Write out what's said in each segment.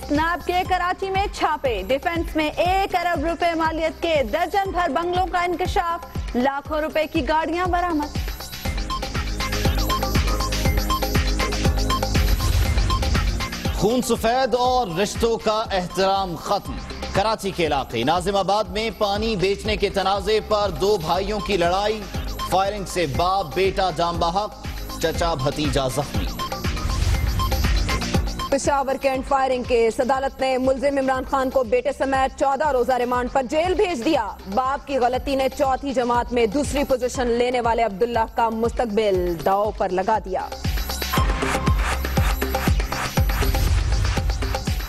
Snap के कराची में छापे, डिफेंस में 1 अरब रुपए मालियत के दर्जन भर बंगलों का इंकशाफ, लाखों रुपए की गाड़ियां बरामद। खून सफेद और रिश्तों का एहतराम खत्म। कराची के इलाके नाजिमाबाद में पानी बेचने के तनाजे पर 2 भाइयों की लड़ाई, फायरिंग से बाप बेटा जान बहक, चचा भतीजा जख्मी। पेशावर कैंट फायरिंग केस, अदालत ने मुलजिम इमरान खान को बेटे समेत 14 रोजा रिमांड पर जेल भेज दिया। बाप की गलती ने चौथी जमात में दूसरी पोजीशन लेने वाले अब्दुल्ला का मुस्तकबिल दांव पर लगा दिया।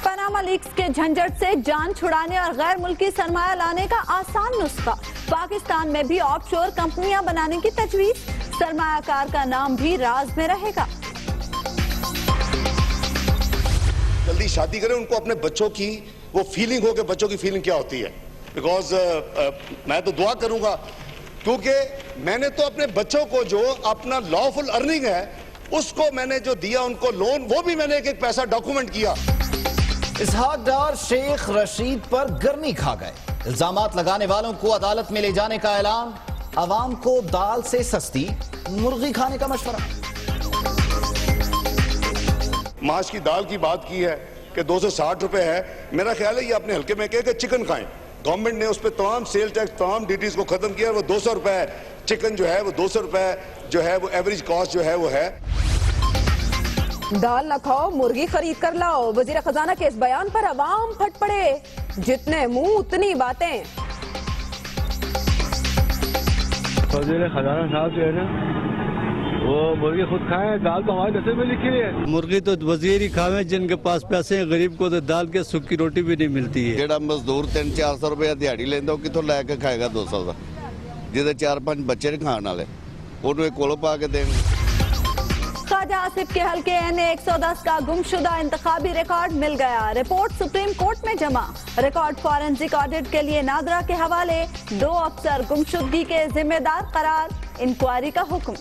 पनामा लीक्स के झंझट से जान छुड़ाने और गैर मुल्की सरमाया लाने का आसान नुस्खा, पाकिस्तान में भी ऑफशोर कंपनियां बनाने की तजवीज, सरमायाकार का नाम भी राज में रहेगा। जल्दी शादी करें, उनको अपने बच्चों की वो फीलिंग हो कि बच्चों की फीलिंग क्या होती है। बिकॉज मैं तो दुआ करूंगा, क्योंकि मैंने तो अपने बच्चों को जो अपना लॉफुल अर्निंग है उसको मैंने जो दिया उनको लोन, वो भी मैंने एक पैसा डॉक्यूमेंट किया। इसहाक डार शेख रशीद पर गर्मी खा गए, इल्जामात लगाने वालों को अदालत में ले जाने का ऐलान, अवाम को दाल से सस्ती मुर्गी खाने का मशवरा। माश की दाल की बात की है कि 260 रुपए है, मेरा ख्याल है ये अपने हल्के में कहे कि चिकन खाएं। गवर्नमेंट ने उस पर तमाम सेल टैक्स, तमाम ड्यूटीज को खत्म किया, वो 200 रुपए है। चिकन जो है वो 200 रुपए जो है वो एवरेज कॉस्ट जो है वो है। दाल न खाओ, मुर्गी खरीद कर लाओ, वजीर खजाना के इस बयान पर अवाम फट पड़े, जितने मुंह उतनी बातें। वजीर खजाना साहब जो है ना वो मुर्गी खुद खाए, दाल तो हमारे नसीब में लिखी है। मुर्गी तो वजीर ही खावे जिनके पास पैसे हैं, गरीब को तो दाल के सुखी रोटी भी नहीं मिलती है। जेड़ा मजदूर 300-400 रुपया दिहाड़ी लेंदा वो किथों लैके खाएगा 200 का, जिहदे 4-5 बच्चे नहीं खाने वाले उन्हें कोलों पा के देंगे। ख्वाजा आसिफ के हल्के NA 110 का गुमशुदा इंतखाबी रिकॉर्ड मिल गया, रिपोर्ट सुप्रीम कोर्ट में जमा, रिकॉर्ड फॉरेंसिक ऑडिट के लिए नादरा के हवाले, 2 अफसर गुमशुदगी के जिम्मेदार करार, इंक्वायरी का हुक्म।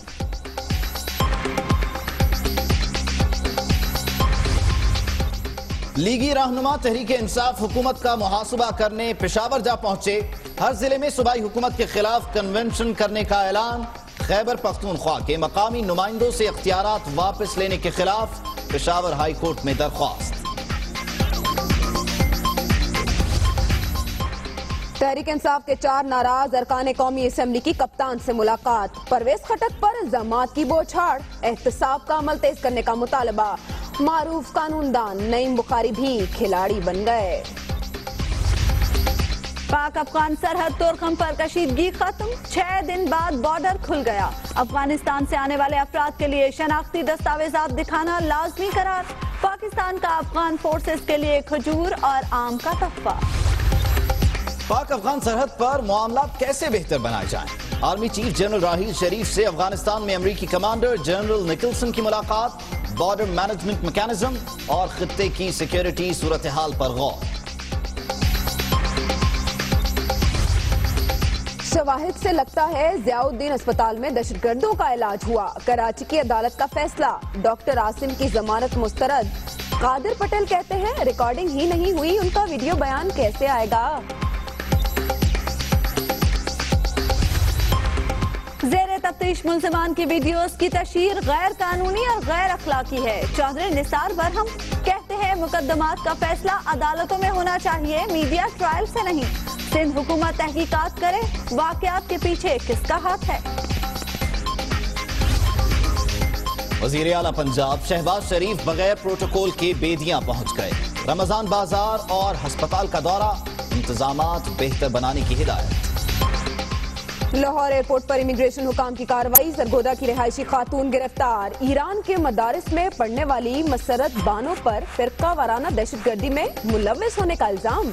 लीगी रहनुमा तहरीक इंसाफ हुकूमत का मुहासबा करने पेशावर जा पहुंचे, हर जिले में सूबाई हुकूमत के खिलाफ कन्वेंशन करने का ऐलान, खैबर पख्तूनख्वा के मकामी नुमाइंदों से इख्तियारात वापस लेने के खिलाफ पेशावर हाई कोर्ट में दरख्वास्त। तहरीक इंसाफ के 4 नाराज अरकान कौमी असेंबली की कप्तान से मुलाकात, परवेज खटक पर इल्जामात की बौछार, एहतसाब का अमल तेज करने का मुतालबा, मारूफ कानूनदान नईम बुखारी भी खिलाड़ी बन गए। पाक अफगान सरहद तोरखम पर कशीदगी खत्म, 6 दिन बाद बॉर्डर खुल गया, अफगानिस्तान से आने वाले अफराद के लिए शनाख्ती दस्तावेजात दिखाना लाजमी करार, पाकिस्तान का अफगान फोर्सेस के लिए खजूर और आम का तोहफा। पाक अफगान सरहद पर मामलात कैसे बेहतर बनाए जाएं? आर्मी चीफ जनरल राहील शरीफ से अफगानिस्तान में अमरीकी कमांडर जनरल निकल्सन की मुलाकात, बॉर्डर मैनेजमेंट मैकेनिज्म और खित्ते की सिक्योरिटी सूरत हाल पर गौर। शवाहिद से लगता है जियाउद्दीन अस्पताल में दहशतगर्दों का इलाज हुआ, कराची की अदालत का फैसला, डॉक्टर आसिम की जमानत मुस्तरद। कादिर पटेल कहते हैं रिकॉर्डिंग ही नहीं हुई, उनका वीडियो बयान कैसे आएगा। ज़ेरे तफ्तीश मुल्ज़िमान की वीडियोस की तशहीर गैर कानूनी और गैर अखलाकी है, चौधरी निसार बरहम कहते हैं मुकदमात का फैसला अदालतों में होना चाहिए, मीडिया ट्रायल से नहीं। सिंध हुकूमत तहकीकात करे, वाकयात के पीछे किसका हाथ है। वज़ीर आला पंजाब शहबाज शरीफ बगैर प्रोटोकॉल के बेदियां पहुंच गए, रमजान बाजार और हस्पताल का दौरा, इंतजामात बेहतर बनाने की हिदायत। लाहौर एयरपोर्ट पर इमिग्रेशन हुकाम की कार्रवाई, सरगोदा की रिहायशी खातून गिरफ्तार, ईरान के मदारिस में पढ़ने वाली मसरत बानो पर फिरका वाराना दहशतगर्दी में मुलव्विस होने का इल्जाम।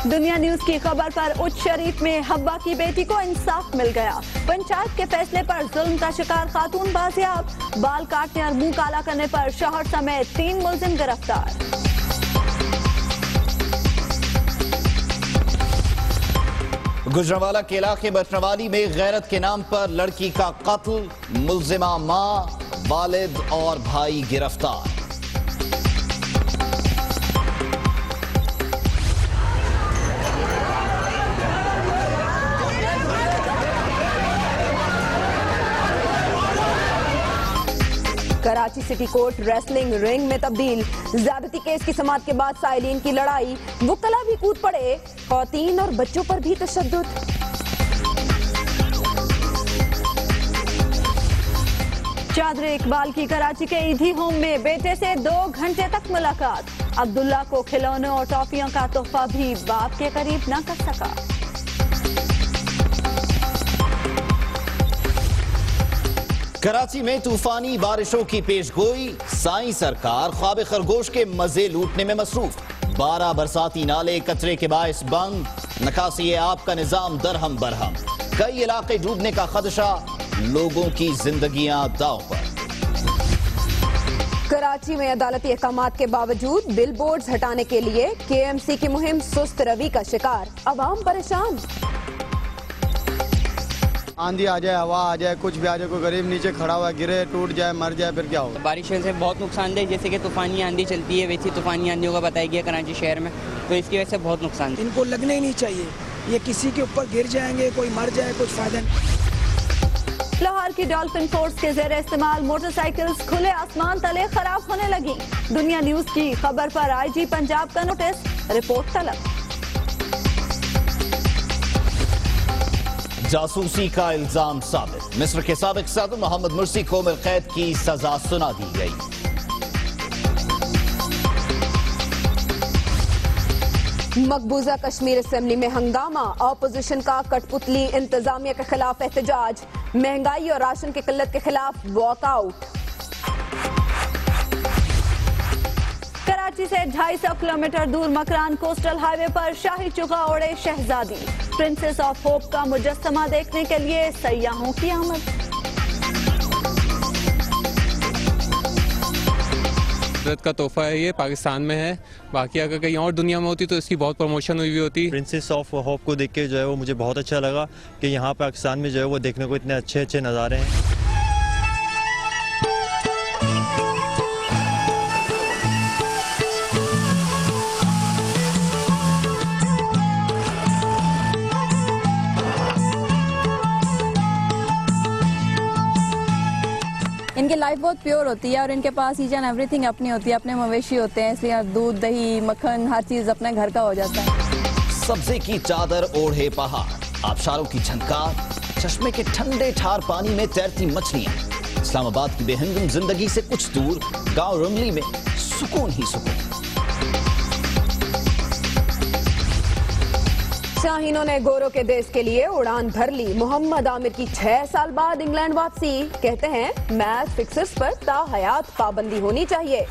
दुनिया न्यूज की खबर पर उच्च शरीफ में हब्बा की बेटी को इंसाफ मिल गया, पंचायत के फैसले पर जुल्म का शिकार खातून बाजियाब, बाल काटने और मुंह काला करने पर शौहर समेत 3 मुलजिम गिरफ्तार। गुजरांवाला के इलाके बटनवाली में गैरत के नाम पर लड़की का कत्ल, मुलजिमा मां वालिद और भाई गिरफ्तार। Karachi city court wrestling ring में तब्दील। ज्यादती केस की समाअत के बाद साइलिन की लड़ाई, वुकला भी कूद पड़े, खौतीन और बच्चों पर भी तशद्दुद। चादर इकबाल की कराची के ईदी होम में बेटे से 2 घंटे तक मुलाकात। अब्दुल्ला को खिलौने और टॉफियों का तोहफा भी बाप के करीब न कर सका। कराची में तूफानी बारिशों की पेशगोई, साईं सरकार ख्वाब खरगोश के मजे लूटने में मसरूफ। 12 बरसाती नाले कचरे के बायस बंद, निकासी आब का निजाम दरहम बरहम। कई इलाके डूबने का खदशा, लोगों की जिंदगियां दांव पर। कराची में अदालती अहकामात के बावजूद बिल बोर्ड्स हटाने के लिए KMC की मुहिम सुस्त रवि का शिकार, अवाम परेशान। आंधी आ जाए, हवा आ जाए, कुछ भी आ जाए, कोई गरीब नीचे खड़ा हुआ गिरे, टूट जाए, मर जाए, फिर क्या होगा। बारिश से बहुत नुकसानदेह, जैसे कि तूफानी आंधी चलती है वैसी तूफानी आंधियों का बताया गया कराची शहर में, तो इसकी वजह से बहुत नुकसान। इनको लगने ही नहीं चाहिए, ये किसी के ऊपर गिर जाएंगे, कोई मर जाए, कुछ फायदा नहीं। लाहौर की डॉल्फिन फोर्स के जेर इस्तेमाल मोटरसाइकिल्स खुले आसमान तले खराब होने लगी। दुनिया न्यूज की खबर पर IG पंजाब का नोटिस, रिपोर्ट तलब। जासूसी का इल्जाम साबित, मिस्र के साबिक सदर मोहम्मद मुर्सी को उम्र कैद की सजा सुना दी गई। मकबूजा कश्मीर असेंबली में हंगामा, ऑपोजिशन का कठपुतली इंतजामिया के खिलाफ एहतजाज, महंगाई और राशन की किल्लत के खिलाफ वॉकआउट। कराची से 250 किलोमीटर दूर मकरान कोस्टल हाईवे पर शाही चुका ओढ़े शहजादी। प्रिंसेस ऑफ होप का मुजस्समा देखने के लिए सयाहों की आमद। कुदरत का तोहफा है, ये पाकिस्तान में है, बाकी अगर कहीं और दुनिया में होती तो इसकी बहुत प्रमोशन हुई होती। प्रिंसेस ऑफ होप को देख के जो है वो मुझे बहुत अच्छा लगा कि यहाँ पाकिस्तान में जो है वो देखने को इतने अच्छे अच्छे नज़ारे हैं। इनकी लाइफ बहुत प्योर होती है और इनके पास ईच एंड एवरीथिंग अपनी होती है, अपने मवेशी होते हैं, इसलिए दूध दही मक्खन हर चीज अपने घर का हो जाता है। सब्जे की चादर ओढ़े पहाड़, आबशारों की झनकार, चश्मे के ठंडे ठार पानी में तैरती मछलियां। इस्लामाबाद की बेहंगम जिंदगी से कुछ दूर गांव रमली में सुकून ही सुकून। शाहीनों ने गोरों के देश के लिए उड़ान भर ली। मोहम्मद आमिर की 6 साल बाद इंग्लैंड वापसी। कहते हैं मैच फिक्सर्स पर ताहयात पाबंदी होनी चाहिए।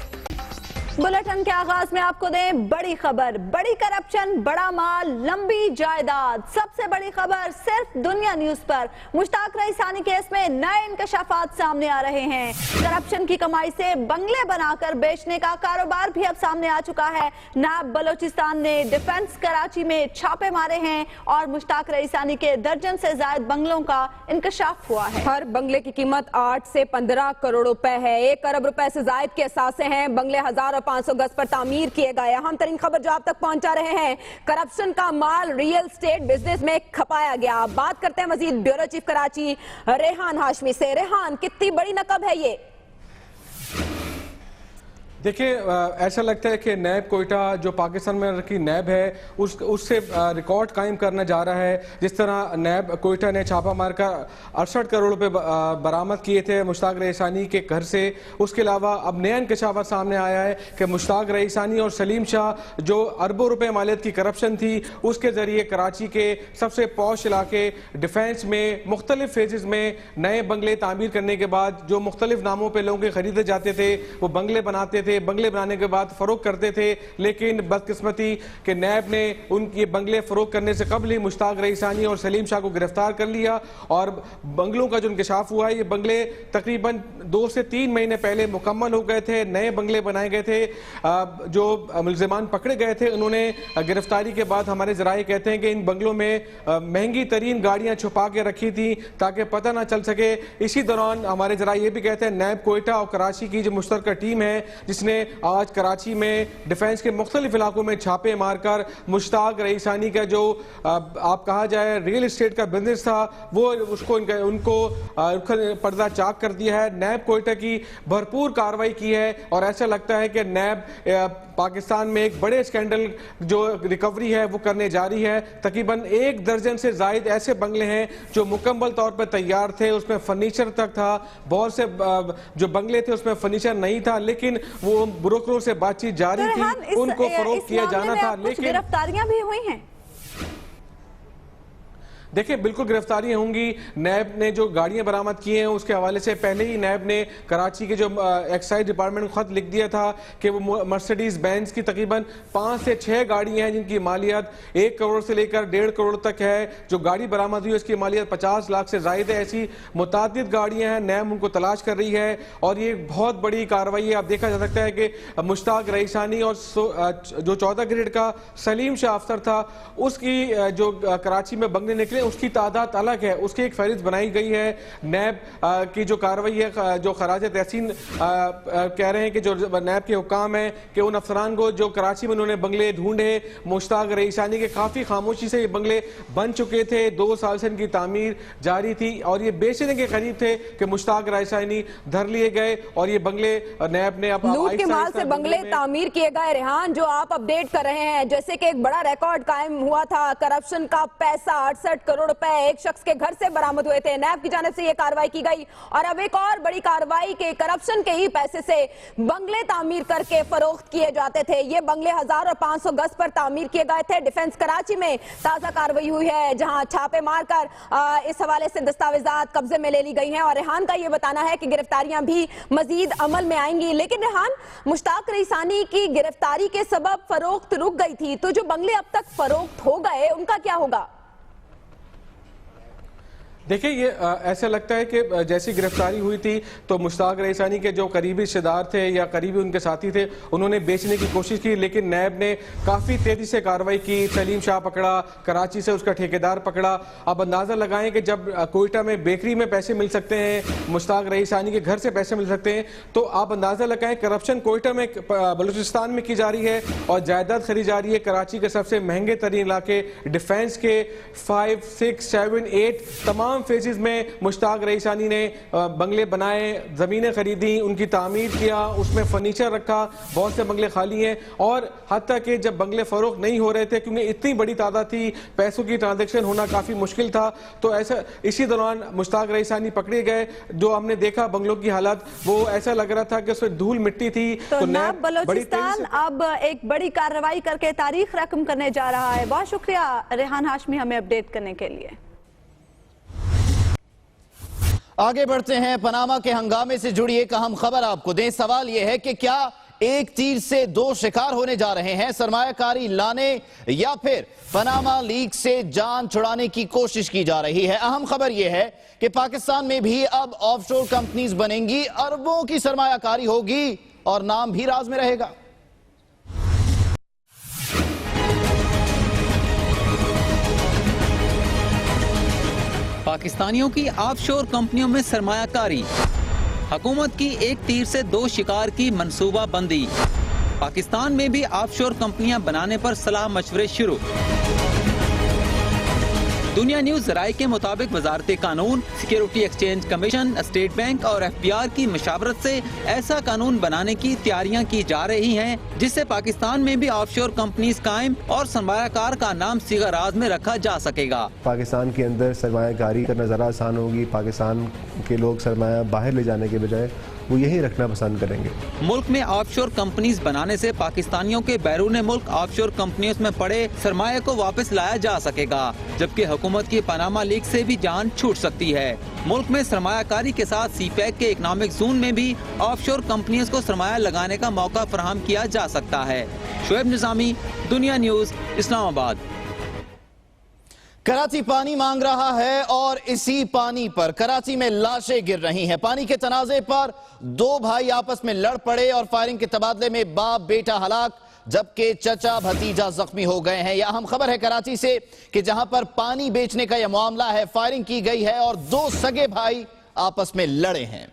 बुलेटिन के आगाज में आपको दें बड़ी खबर, बड़ी करप्शन, बड़ा माल, लंबी जायदाद। सबसे बड़ी खबर सिर्फ दुनिया न्यूज पर। मुश्ताक रईसानी केस में नए इंकशाफात सामने आ रहे हैं। करप्शन की कमाई से बंगले बनाकर बेचने का कारोबार भी अब सामने आ चुका है। नायब बलोचिस्तान ने डिफेंस कराची में छापे मारे हैं और मुश्ताक रईसानी के दर्जन से ज्यादा बंगलों का इंकशाफ हुआ है। हर बंगले की कीमत 8 से 15 करोड़ रुपए है। 1 अरब रुपए से ज्यादा के असासे हैं। बंगले 1000 और 500 गज पर तामीर किए गए। अहम तरीन खबर जो आप तक पहुंचा रहे हैं, करप्शन का माल रियल स्टेट बिजनेस में खपाया गया। बात करते हैं मजीद ब्यूरो चीफ कराची रेहान हाशमी से। रेहान, कितनी बड़ी नकब है ये? देखिए, ऐसा लगता है कि नैब कोयटा जो पाकिस्तान में रखी नैब है उससे रिकॉर्ड कायम करना जा रहा है। जिस तरह नैब कोयटा ने छापा मारकर 68 करोड़ रुपए बरामद किए थे मुश्ताक रईसानी के घर से। उसके अलावा अब नया इंकशाफ सामने आया है कि मुश्ताक रईसानी और सलीम शाह जो अरबों रुपए मालियत की करप्शन थी उसके जरिए कराची के सबसे पॉश इलाके डिफेंस में मुख्तलिफ फेजेस में नए बंगले तामीर करने के बाद जो मुख्तलिफ नामों पर लोगों के खरीदे जाते थे वो बंगले बनाते थे। थे, बंगले बनाने के बाद फरोख्त करते थे, लेकिन बदकिस्मती के नैब ने उनके बंगले फरोख्त करने से कबल ही मुश्ताक रईसानी और सलीम शाह को गिरफ्तार कर लिया और बंगलों का जो इंकशाफ हुआ है, ये बंगले तकरीबन 2 से 3 महीने पहले मुकम्मल हो गए थे, नए बंगले बनाए गए थे। जो मुल्जिमान पकड़े गए थे उन्होंने गिरफ्तारी के बाद हमारे जराए कहते हैं कि इन बंगलों में महंगी तरीन गाड़ियां छुपा के रखी थी ताकि पता ना चल सके। इसी दौरान हमारे जराए ये भी कहते हैं नैब कोयटा और कराची की जो मुश्तरका टीम है जिसने आज कराची में डिफेंस के मुख्तलिफ इलाकों में छापे मारकर मुश्ताक रईसानी का जो आप कहा जाए रियल एस्टेट का बिजनेस था वो उनको पर्दा चाक कर दिया है। नैब कोयटा की भरपूर कार्रवाई की है और ऐसा लगता है कि नैब पाकिस्तान में एक बड़े स्कैंडल जो रिकवरी है वो करने जा रही है। तकरीबन 1 दर्जन से जायद ऐसे बंगले हैं जो मुकम्मल तौर पर तैयार थे, उसमें फर्नीचर तक था। बहुत से जो बंगले थे उसमें फर्नीचर नहीं था, लेकिन वो ब्रोकरों से बातचीत जारी थी, उनको फरोख्त किया जाना था। लेकिन गिरफ्तारियां भी हुई हैं। देखिए बिल्कुल गिरफ्तारियां होंगी। नैब ने जो गाड़ियां बरामद की हैं उसके हवाले से पहले ही नैब ने कराची के जो एक्साइज डिपार्टमेंट को खत लिख दिया था कि वो मर्सिडीज बेंज की तकरीबन 5 से 6 गाड़ियां हैं जिनकी मालियत 1 करोड़ से लेकर 1.5 करोड़ तक है। जो गाड़ी बरामद हुई उसकी मालियत 50 लाख से ज्यादा है। ऐसी मुतादिद गाड़ियां हैं, नैब उनको तलाश कर रही है और ये बहुत बड़ी कार्रवाई है। अब देखा जा सकता है कि मुश्ताक रईसानी और जो 14 ग्रेड का सलीम शाह अफसर था उसकी जो कराची में बंगले निकले उसकी तादाद अलग है, उसकी एक फहरिस्त बनाई गई है। नैब की जो कार्रवाई है, जो खराज तहसीन कह रहे हैं कि जो नैब के हुकाम है कि उन अफसरान को जो कराची में उन्होंने बंगले ढूंढे, मुश्ताक रईसानी के काफ़ी खामोशी से ये बंगले बन चुके थे, 2 साल से इनकी तामीर जारी थी और ये बेचने के करीब थे कि मुश्ताक रईसानी धर लिए गए और ये बंगले नैब ने लूट के माल से बंगले तामीर किए गए। रेहान, जो आप अपडेट कर रहे हैं, जैसे कि एक बड़ा रिकॉर्ड कायम हुआ था, करप्शन का पैसा 68 करोड़ रुपए एक शख्स के घर से बरामद हुए थे। नैब की जानिब से यह कार्रवाई की गई और अब एक और बड़ी कार्रवाई के करप्शन के ही पैसे से बंगले तामीर करके फरोख्त किए जाते थे। ये बंगले 1000 और 500 गज पर तामीर किए गए थे। डिफेंस कराची में ताजा कार्रवाई हुई है जहां छापे मारकर इस हवाले से दस्तावेजात कब्जे में ले ली गई हैं और रेहान का यह बताना है कि गिरफ्तारियां भी मजीद अमल में आएंगी। लेकिन रेहान, मुश्ताक रईसानी की गिरफ्तारी के सबब फरोख्त रुक गई थी, तो जो बंगले अब तक फरोख्त हो गए उनका क्या होगा? देखिए ये ऐसा लगता है कि जैसी गिरफ्तारी हुई थी तो मुश्ताक रईसानी के जो करीबी रिश्तेदार थे या करीबी उनके साथी थे उन्होंने बेचने की कोशिश की, लेकिन नैब ने काफ़ी तेज़ी से कार्रवाई की। सलीम शाह पकड़ा, कराची से उसका ठेकेदार पकड़ा। अब अंदाज़ा लगाएं कि जब कोयटा में बेकरी में पैसे मिल सकते हैं, मुश्ताक रईसानी के घर से पैसे मिल सकते हैं, तो आप अंदाज़ा लगाएं करप्शन कोयटा में बलूचिस्तान में की जा रही है और जायदाद खरीदी जा रही है। कराची के सबसे महंगे तरीन इलाके डिफेंस के 5, 6, 7, 8 तमाम फेजेस में मुश्ताक रईसानी ने बंगले बनाए, जमीनें खरीदी, उनकी तामीर किया, उसमें फर्नीचर रखा। बहुत से बंगले खाली हैं और हत्ता कि जब बंगले फरोख्त नहीं हो रहे थे क्योंकि इतनी बड़ी तादाद थी, पैसों की ट्रांजैक्शन होना काफ़ी मुश्किल था, तो ऐसा इसी दौरान मुश्ताक रईसानी पकड़े गए। जो हमने देखा बंगलों की हालत, वो ऐसा लग रहा था कि उसमें धूल मिट्टी थी। तो नैब बलूचिस्तान अब एक बड़ी कार्रवाई करके तारीख रकम करने जा रहा है। बहुत शुक्रिया रेहान हाशमी हमें अपडेट करने के लिए। आगे बढ़ते हैं, पनामा के हंगामे से जुड़ी एक अहम खबर आपको दें। सवाल यह है कि क्या एक तीर से 2 शिकार होने जा रहे हैं, सरमायाकारी लाने या फिर पनामा लीक से जान छुड़ाने की कोशिश की जा रही है। अहम खबर यह है कि पाकिस्तान में भी अब ऑफशोर कंपनीज बनेंगी, अरबों की सरमायाकारी होगी और नाम भी राज में रहेगा। पाकिस्तानियों की ऑफशोर कंपनियों में सरमायाकारी, हुकूमत की एक तीर से 2 शिकार की मंसूबा बंदी, पाकिस्तान में भी ऑफशोर कंपनियां बनाने पर सलाह मशवरे शुरू। दुनिया न्यूज जराये के मुताबिक वजारत कानून, security exchange commission, state bank और FBR की मशावरत से ऐसा कानून बनाने की तैयारियां की जा रही हैं जिससे पाकिस्तान में भी ऑफशोर कंपनीज कायम और सरमायाकार का नाम सीगा राज में रखा जा सकेगा। पाकिस्तान के अंदर सरमायाकारी करना ज़रा आसान होगी। पाकिस्तान के लोग सरमाया बाहर ले जाने के बजाय वो यहीं रखना पसंद करेंगे। मुल्क में ऑफशोर कंपनीज बनाने से पाकिस्तानियों के बैरून मुल्क ऑफशोर कंपनियों में पड़े सरमाए को वापस लाया जा सकेगा, जबकि हुकूमत की पनामा लीक से भी जान छूट सकती है। मुल्क में सरमायाकारी के साथ सीपैक के इकोनॉमिक जोन में भी ऑफशोर कंपनियों को सरमाया लगाने का मौका फराहम किया जा सकता है। शोएब निजामी, दुनिया न्यूज, इस्लामाबाद। कराची पानी मांग रहा है और इसी पानी पर कराची में लाशें गिर रही हैं। पानी के तनाजे पर दो भाई आपस में लड़ पड़े और फायरिंग के तबादले में बाप बेटा हलाक, जबकि चचा भतीजा जख्मी हो गए हैं। यह अहम खबर है कराची से कि जहां पर पानी बेचने का यह मामला है, फायरिंग की गई है और दो सगे भाई आपस में लड़े हैं।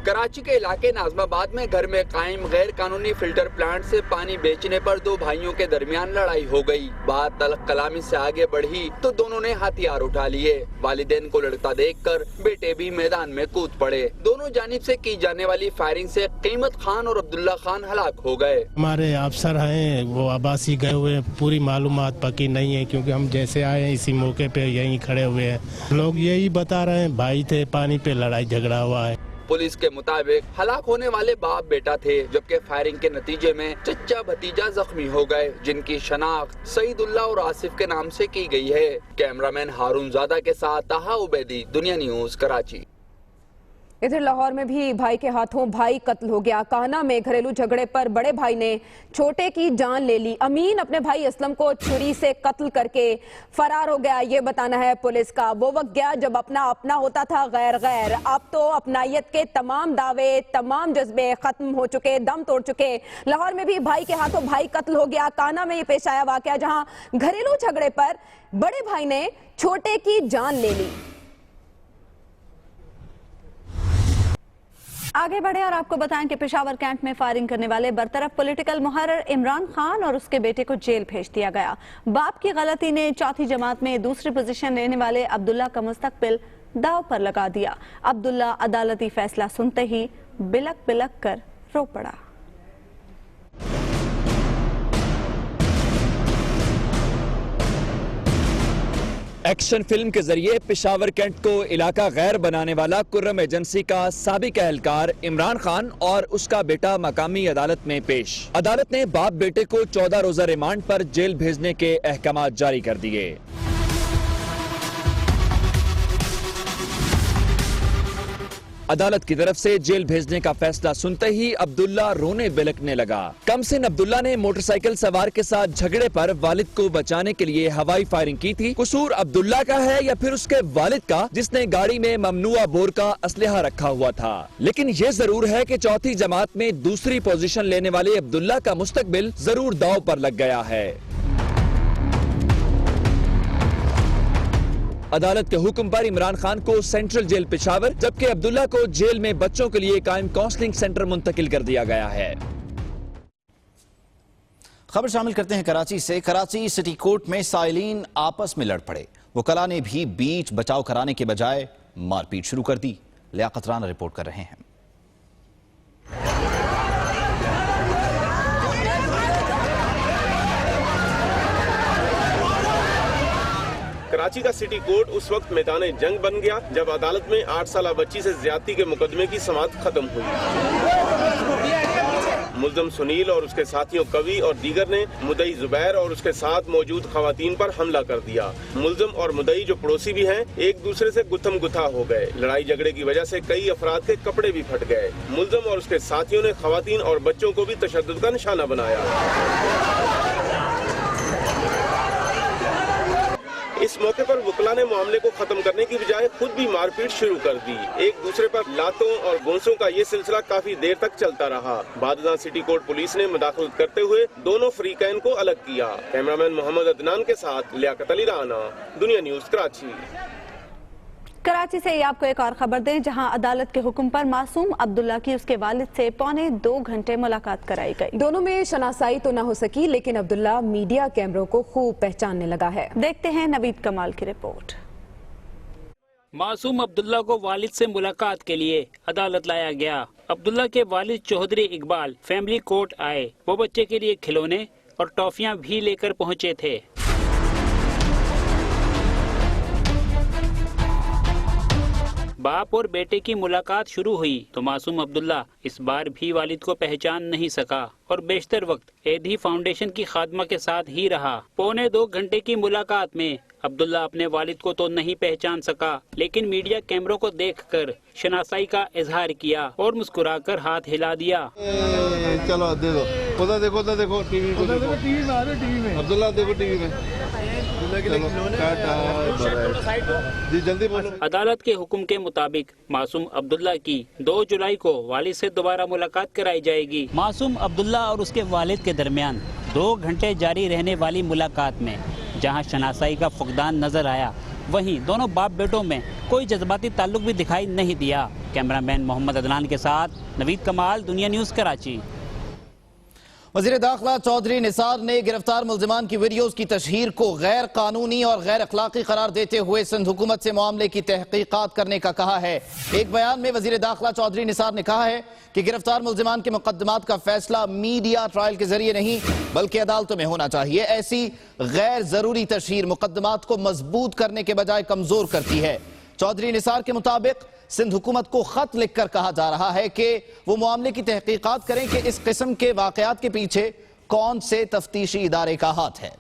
कराची के इलाके नाजमाबाद में घर में कायम गैर कानूनी फिल्टर प्लांट से पानी बेचने पर दो भाइयों के दरमियान लड़ाई हो गई। बात तल्ख कलामी से आगे बढ़ी तो दोनों ने हथियार उठा लिए। वालिदैन को लड़ता देखकर बेटे भी मैदान में कूद पड़े। दोनों जानिब से की जाने वाली फायरिंग से कीमत खान और अब्दुल्ला खान हलाक हो गए। हमारे अफसर हैं वो आबासी गए हुए, पूरी मालूमात पक्की नहीं है क्योंकि हम जैसे आए हैं इसी मौके पे यहीं खड़े हुए हैं। लोग यही बता रहे हैं भाई थे, पानी पे लड़ाई झगड़ा हुआ है। पुलिस के मुताबिक हलाक होने वाले बाप बेटा थे, जबकि फायरिंग के नतीजे में चचा भतीजा जख्मी हो गए, जिनकी शनाख्त सईदुल्लाह और आसिफ के नाम से की गई है। कैमरामैन हारून ज़ादा के साथ ताहा उबैदी, दुनिया न्यूज, कराची। इधर लाहौर में भी भाई के हाथों भाई कत्ल हो गया। काहना में घरेलू झगड़े पर बड़े भाई ने छोटे की जान ले ली। अमीन अपने भाई असलम को छुरी से कत्ल करके फरार हो गया, ये बताना है पुलिस का। वो वक्त गया जब अपना अपना होता था गैर गैर। अब तो अपनायत के तमाम दावे, तमाम जज्बे खत्म हो चुके, दम तोड़ चुके। लाहौर में भी भाई के हाथों भाई कत्ल हो गया। काहना में ये पेश आया वाकया जहां घरेलू झगड़े पर बड़े भाई ने छोटे की जान ले ली। आगे बढ़े और आपको बताएं कि पेशावर कैंट में फायरिंग करने वाले बरतरफ पॉलिटिकल मुहर्रिर इमरान खान और उसके बेटे को जेल भेज दिया गया। बाप की गलती ने चौथी जमात में दूसरी पोजीशन लेने वाले अब्दुल्ला का मुस्तकबिल दाव पर लगा दिया। अब्दुल्ला अदालती फैसला सुनते ही बिलक बिलक कर रो पड़ा। एक्शन फिल्म के जरिए पेशावर कैंट को इलाका गैर बनाने वाला कुर्रम एजेंसी का साबिक एहलकार इमरान खान और उसका बेटा मकामी अदालत में पेश। अदालत ने बाप बेटे को 14 रोजा रिमांड पर जेल भेजने के अहकाम जारी कर दिए। अदालत की तरफ से जेल भेजने का फैसला सुनते ही अब्दुल्ला रोने बिलकने लगा। कमसिन अब्दुल्ला ने मोटरसाइकिल सवार के साथ झगड़े पर वालिद को बचाने के लिए हवाई फायरिंग की थी। कसूर अब्दुल्ला का है या फिर उसके वालिद का, जिसने गाड़ी में ममनुआ बोर का असलहा रखा हुआ था। लेकिन ये जरूर है कि चौथी जमात में दूसरी पोजीशन लेने वाले अब्दुल्ला का मुस्तकबिल जरूर दांव पर लग गया है। अदालत के हुक्म पर इमरान खान को सेंट्रल जेल पेशावर, जबकि अब्दुल्ला को जेल में बच्चों के लिए कायम काउंसलिंग सेंटर मुंतकिल कर दिया गया है। खबर शामिल करते हैं कराची से। कराची सिटी कोर्ट में साइलिन आपस में लड़ पड़े। वकला ने भी बीच बचाव कराने के बजाय मारपीट शुरू कर दी। लियाकत राना रिपोर्ट कर रहे हैं। कराची का सिटी कोर्ट उस वक्त मैदान जंग बन गया जब अदालत में 8 साला बच्ची से ज्यादती के मुकदमे की समाअत खत्म हुई। मुल्ज़िम सुनील और उसके साथियों कवि और दीगर ने मुदई जुबैर और उसके साथ मौजूद खवातीन पर हमला कर दिया। मुल्ज़िम और मुदई जो पड़ोसी भी हैं, एक दूसरे से गुत्थम गुत्था हो गए। लड़ाई झगड़े की वजह से कई अफराद के कपड़े भी फट गए। मुल्ज़िम और उसके साथियों ने खवातीन और बच्चों को भी तशद्दुद का निशाना बनाया। इस मौके पर वकला ने मामले को खत्म करने की बजाय खुद भी मारपीट शुरू कर दी। एक दूसरे पर लातों और गोंसों का ये सिलसिला काफी देर तक चलता रहा। बादशाह सिटी कोर्ट पुलिस ने मुदाखलत करते हुए दोनों फरीकैन को अलग किया। कैमरामैन मोहम्मद अदनान के साथ लियाकत अली राना, दुनिया न्यूज, कराची। कराची से आपको एक और खबर दें, जहां अदालत के हुक्म पर मासूम अब्दुल्ला की उसके वालिद से 2.25 घंटे मुलाकात कराई गई। दोनों में शनासाई तो न हो सकी, लेकिन अब्दुल्ला मीडिया कैमरों को खूब पहचानने लगा है। देखते हैं नवीद कमाल की रिपोर्ट। मासूम अब्दुल्ला को वालिद से मुलाकात के लिए अदालत लाया गया। अब्दुल्ला के वालिद चौधरी इकबाल फैमिली कोर्ट आए। वो बच्चे के लिए खिलौने, और टॉफियां भी लेकर पहुंचे थे। बाप और बेटे की मुलाकात शुरू हुई तो मासूम अब्दुल्ला इस बार भी वालिद को पहचान नहीं सका और बेशतर वक्त एधी फाउंडेशन की खादमा के साथ ही रहा। पौने 2 घंटे की मुलाकात में अब्दुल्ला अपने वालिद को तो नहीं पहचान सका, लेकिन मीडिया कैमरों को देखकर शनासाई का इजहार किया और मुस्कुराकर हाथ हिला दिया। चलो देखो उधर देखो, उधर देखो, टीवी में अब्दुल्ला देखो, टीवी में। जी जल्दी बोलो। अदालत के हुक्म के मुताबिक मासूम अब्दुल्ला की 2 जुलाई को वालिद से दोबारा मुलाकात कराई जाएगी। मासूम अब्दुल्ला और उसके वालिद के दरमियान 2 घंटे जारी रहने वाली मुलाकात में जहां शनासाई का फुकदान नजर आया, वहीं दोनों बाप बेटों में कोई जज्बाती ताल्लुक भी दिखाई नहीं दिया। कैमरामैन मोहम्मद अदनान के साथ नवीद कमाल, दुनिया न्यूज़, कराची। वज़ीर दाखिला चौधरी निसार ने गिरफ्तार मुल्जिमान की वीडियोस की तशहीर को गैर कानूनी और गैर अखलाकी करार देते हुए सिंध हुकूमत से मामले की तहकीकात करने का कहा है। एक बयान में वज़ीर दाखिला चौधरी निसार ने कहा है कि गिरफ्तार मुल्जिमान के मुकदमात का फैसला मीडिया ट्रायल के जरिए नहीं बल्कि अदालतों में होना चाहिए। ऐसी गैर जरूरी तशहीर मुकदमात को मजबूत करने के बजाय कमजोर करती है। चौधरी निसार के मुताबिक सिंध हुकूमत को खत लिखकर कहा जा रहा है कि वो मामले की तहकीकात करें कि इस किस्म के वाकयात के पीछे कौन से तफ्तीशी इदारे का हाथ है।